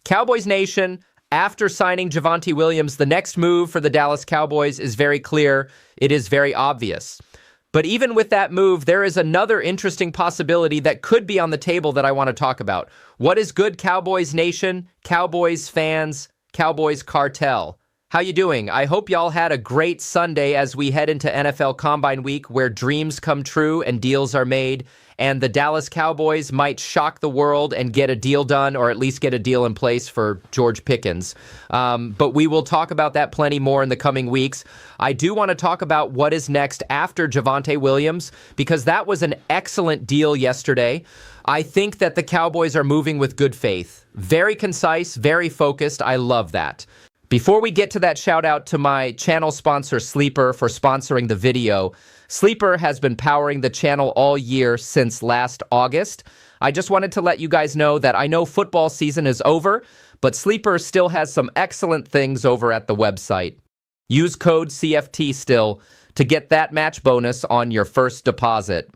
Cowboys Nation, after signing Javonte Williams, the next move for the Dallas Cowboys is very clear. It is very obvious. But even with that move, there is another interesting possibility that could be on the table that I want to talk about. What is good, Cowboys Nation, Cowboys fans, Cowboys cartel? How you doing? I hope y'all had a great Sunday as we head into NFL Combine Week, where dreams come true and deals are made, and the Dallas Cowboys might shock the world and get a deal done, or at least get a deal in place for George Pickens. But we will talk about that plenty more in the coming weeks. I do want to talk about what is next after Javonte Williams, because that was an excellent deal yesterday. I think that the Cowboys are moving with good faith. Very concise, very focused. I love that. Before we get to that, shout out to my channel sponsor, Sleeper, for sponsoring the video. Sleeper has been powering the channel all year since last August. I just wanted to let you guys know that I know football season is over, but Sleeper still has some excellent things over at the website. Use code CFT still to get that match bonus on your first deposit.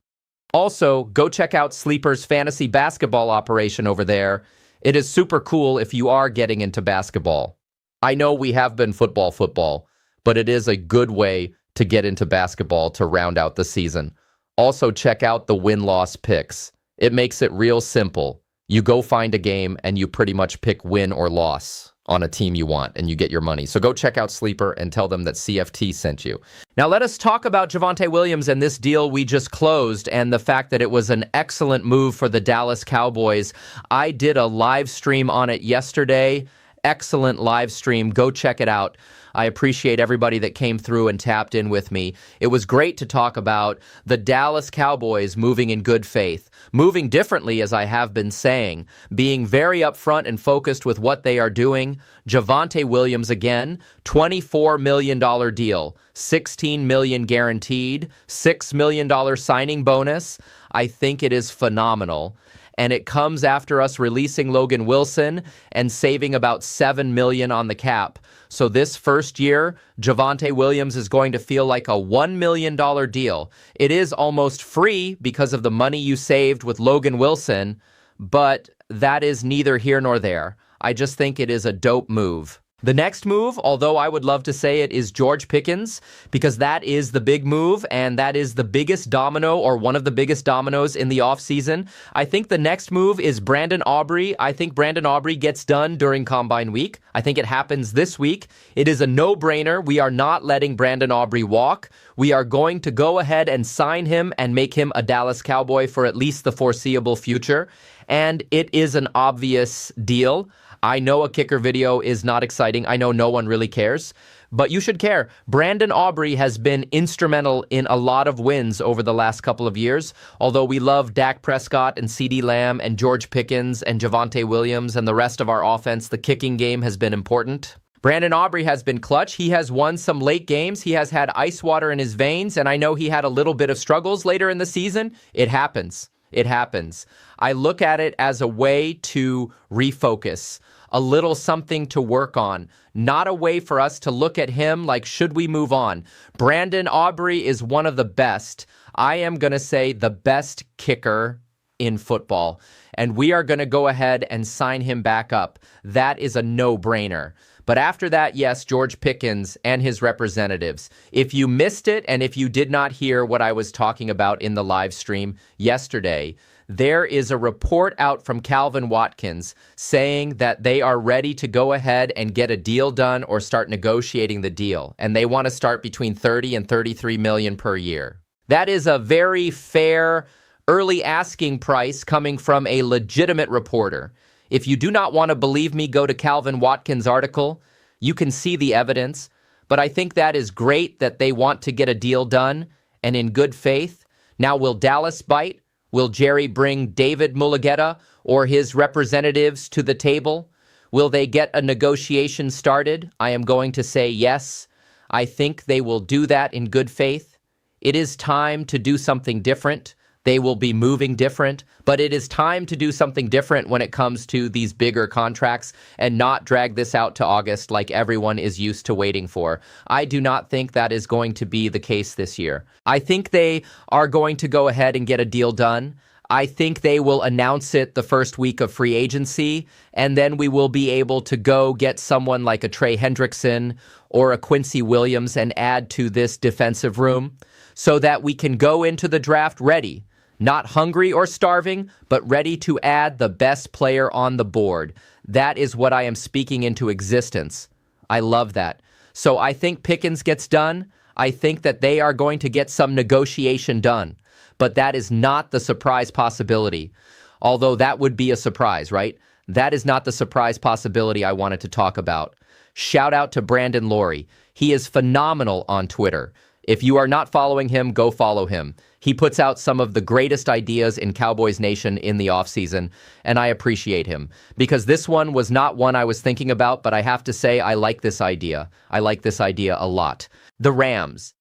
Also, go check out Sleeper's fantasy basketball operation over there. It is super cool if you are getting into basketball. I know we have been football, but it is a good way to get into basketball to round out the season. Also, check out the win-loss picks. It makes it real simple. You go find a game and you pretty much pick win or loss on a team you want, and you get your money. So go check out Sleeper and tell them that CFT sent you. Now let us talk about Javonte Williams and this deal we just closed, and the fact that it was an excellent move for the Dallas Cowboys. I did a live stream on it yesterday. Excellent live stream. Go check it out. I appreciate everybody that came through and tapped in with me. It was great to talk about the Dallas Cowboys moving in good faith, moving differently, as I have been saying, being very upfront and focused with what they are doing. Javonte Williams again, $24 million deal, $16 million guaranteed, $6 million signing bonus. I think it is phenomenal. And it comes after us releasing Logan Wilson and saving about $7 million on the cap. So this first year, Javonte Williams is going to feel like a $1 million deal. It is almost free because of the money you saved with Logan Wilson, but that is neither here nor there. I just think it is a dope move. The next move, although I would love to say it, is George Pickens, because that is the big move, and that is the biggest domino, or one of the biggest dominoes in the offseason. I think the next move is Brandon Aubrey. I think Brandon Aubrey gets done during Combine Week. I think it happens this week. It is a no-brainer. We are not letting Brandon Aubrey walk. We are going to go ahead and sign him and make him a Dallas Cowboy for at least the foreseeable future. And it is an obvious deal. I know a kicker video is not exciting. I know no one really cares, but you should care. Brandon Aubrey has been instrumental in a lot of wins over the last couple of years. Although we love Dak Prescott and CeeDee Lamb and George Pickens and Javonte Williams and the rest of our offense, the kicking game has been important. Brandon Aubrey has been clutch. He has won some late games. He has had ice water in his veins, and I know he had a little bit of struggles later in the season. It happens. It happens. I look at it as a way to refocus, a little something to work on, not a way for us to look at him like, should we move on? Brandon Aubrey is one of the best. I am going to say the best kicker in football, and we are going to go ahead and sign him back up. That is a no-brainer. But after that, yes, George Pickens and his representatives. If you missed it and if you did not hear what I was talking about in the live stream yesterday, there is a report out from Calvin Watkins saying that they are ready to go ahead and get a deal done or start negotiating the deal. And they want to start between 30 and 33 million per year. That is a very fair early asking price coming from a legitimate reporter. If you do not want to believe me, go to Calvin Watkins' article. You can see the evidence. But I think that is great that they want to get a deal done and in good faith. Now, will Dallas bite? Will Jerry bring David Mulugheta or his representatives to the table? Will they get a negotiation started? I am going to say yes. I think they will do that in good faith. It is time to do something different. They will be moving different, but it is time to do something different when it comes to these bigger contracts and not drag this out to August like everyone is used to waiting for. I do not think that is going to be the case this year. I think they are going to go ahead and get a deal done. I think they will announce it the first week of free agency, and then we will be able to go get someone like a Trey Hendrickson or a Quincy Williams and add to this defensive room so that we can go into the draft ready, not hungry or starving, but ready to add the best player on the board. That is what I am speaking into existence. I love that. So I think Pickens gets done. I think that they are going to get some negotiation done. But that is not the surprise possibility, although that would be a surprise, right? That is not the surprise possibility I wanted to talk about. Shout out to Brandon Laurie. He is phenomenal on Twitter. If you are not following him, go follow him. He puts out some of the greatest ideas in Cowboys Nation in the offseason, and I appreciate him because this one was not one I was thinking about, but I have to say I like this idea. I like this idea a lot. The Rams.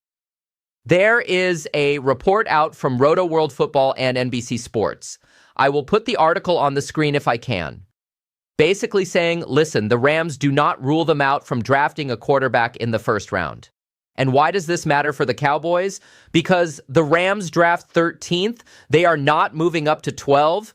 There is a report out from Roto World Football and NBC Sports. I will put the article on the screen if I can. Basically saying, listen, the Rams do not rule them out from drafting a quarterback in the first round. And why does this matter for the Cowboys? Because the Rams draft 13th. They are not moving up to 12.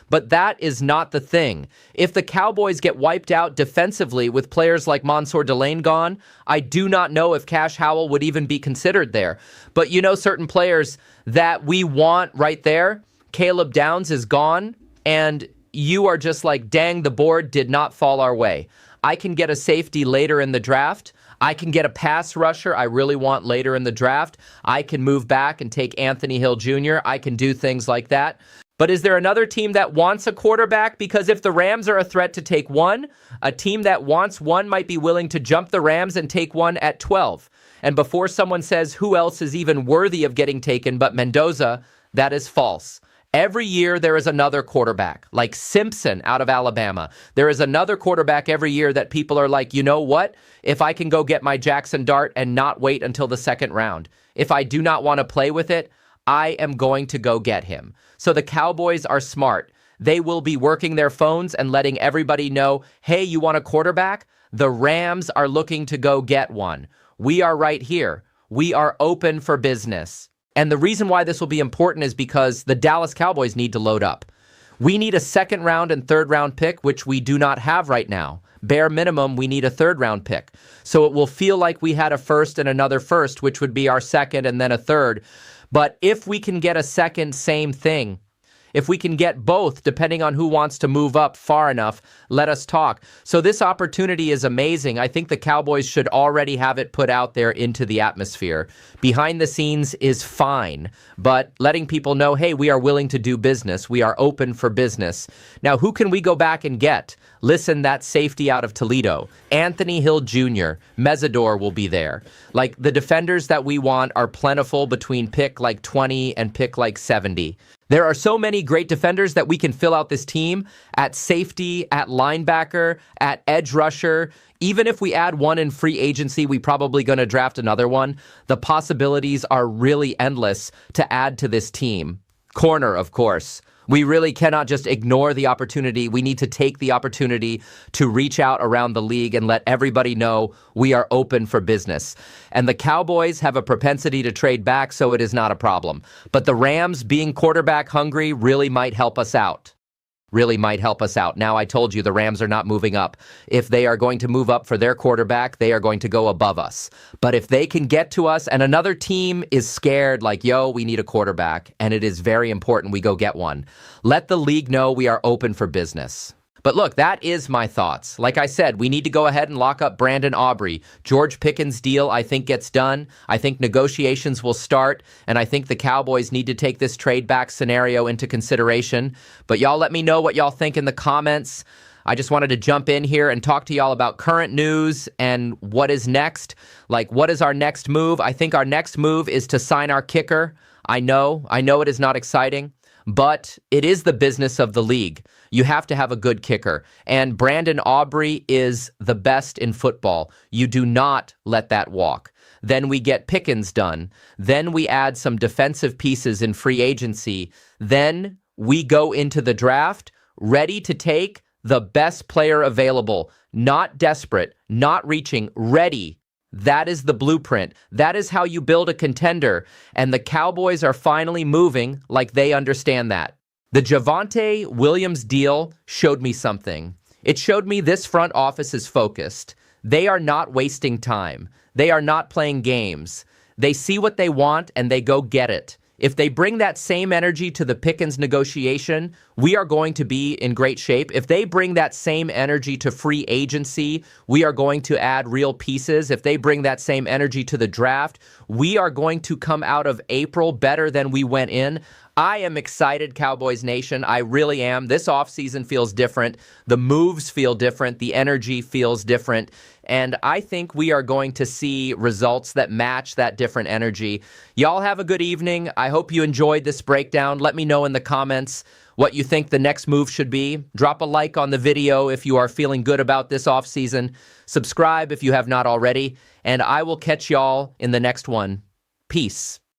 But that is not the thing. If the Cowboys get wiped out defensively with players like Mansour Delane gone, I do not know if Cash Howell would even be considered there. But you know certain players that we want right there. Caleb Downs is gone, and you are just like, dang, the board did not fall our way. I can get a safety later in the draft. I can get a pass rusher I really want later in the draft. I can move back and take Anthony Hill Jr. I can do things like that. But is there another team that wants a quarterback? Because if the Rams are a threat to take one, a team that wants one might be willing to jump the Rams and take one at 12. And before someone says who else is even worthy of getting taken but Mendoza, that is false. Every year there is another quarterback, like Simpson out of Alabama. There is another quarterback every year that people are like, you know what? If I can go get my Jackson Dart and not wait until the second round, if I do not want to play with it, I am going to go get him. So the Cowboys are smart. They will be working their phones and letting everybody know, hey, you want a quarterback? The Rams are looking to go get one. We are right here. We are open for business. And the reason why this will be important is because the Dallas Cowboys need to load up. We need a second round and third round pick, which we do not have right now. Bare minimum, we need a third round pick. So it will feel like we had a first and another first, which would be our second and then a third. But if we can get a second, same thing. If we can get both, depending on who wants to move up far enough, let us talk. So this opportunity is amazing. I think the Cowboys should already have it put out there into the atmosphere. Behind the scenes is fine, but letting people know, hey, we are willing to do business. We are open for business. Now, who can we go back and get? Listen, that safety out of Toledo. Anthony Hill Jr., Mesidor will be there. Like, the defenders that we want are plentiful between pick like 20 and pick like 70. There are so many great defenders that we can fill out this team at safety, at linebacker, at edge rusher. Even if we add one in free agency, we probably going to draft another one. The possibilities are really endless to add to this team. Corner, of course. We really cannot just ignore the opportunity. We need to take the opportunity to reach out around the league and let everybody know we are open for business. And the Cowboys have a propensity to trade back, so it is not a problem. But the Rams being quarterback hungry really might help us out. Now, I told you the Rams are not moving up. If they are going to move up for their quarterback, they are going to go above us. But if they can get to us and another team is scared, like, yo, we need a quarterback, and it is very important we go get one, let the league know we are open for business. But look, that is my thoughts. Like I said, we need to go ahead and lock up Brandon Aubrey. George Pickens' deal, I think, gets done. I think negotiations will start, and I think the Cowboys need to take this trade back scenario into consideration. But y'all let me know what y'all think in the comments. I just wanted to jump in here and talk to y'all about current news and what is next. Like, what is our next move? I think our next move is to sign our kicker. I know it is not exciting, but it is the business of the league. You have to have a good kicker. And Brandon Aubrey is the best in football. You do not let that walk. Then we get Pickens done. Then we add some defensive pieces in free agency. Then we go into the draft ready to take the best player available, not desperate, not reaching, ready. That is the blueprint. That is how you build a contender. And the Cowboys are finally moving like they understand that. The Javonte Williams deal showed me something. It showed me this front office is focused. They are not wasting time. They are not playing games. They see what they want and they go get it. If they bring that same energy to the Pickens negotiation, we are going to be in great shape. If they bring that same energy to free agency, we are going to add real pieces. If they bring that same energy to the draft, we are going to come out of April better than we went in. I am excited, Cowboys Nation. I really am. This offseason feels different. The moves feel different. The energy feels different. And I think we are going to see results that match that different energy. Y'all have a good evening. I hope you enjoyed this breakdown. Let me know in the comments what you think the next move should be. Drop a like on the video if you are feeling good about this offseason. Subscribe if you have not already. And I will catch y'all in the next one. Peace.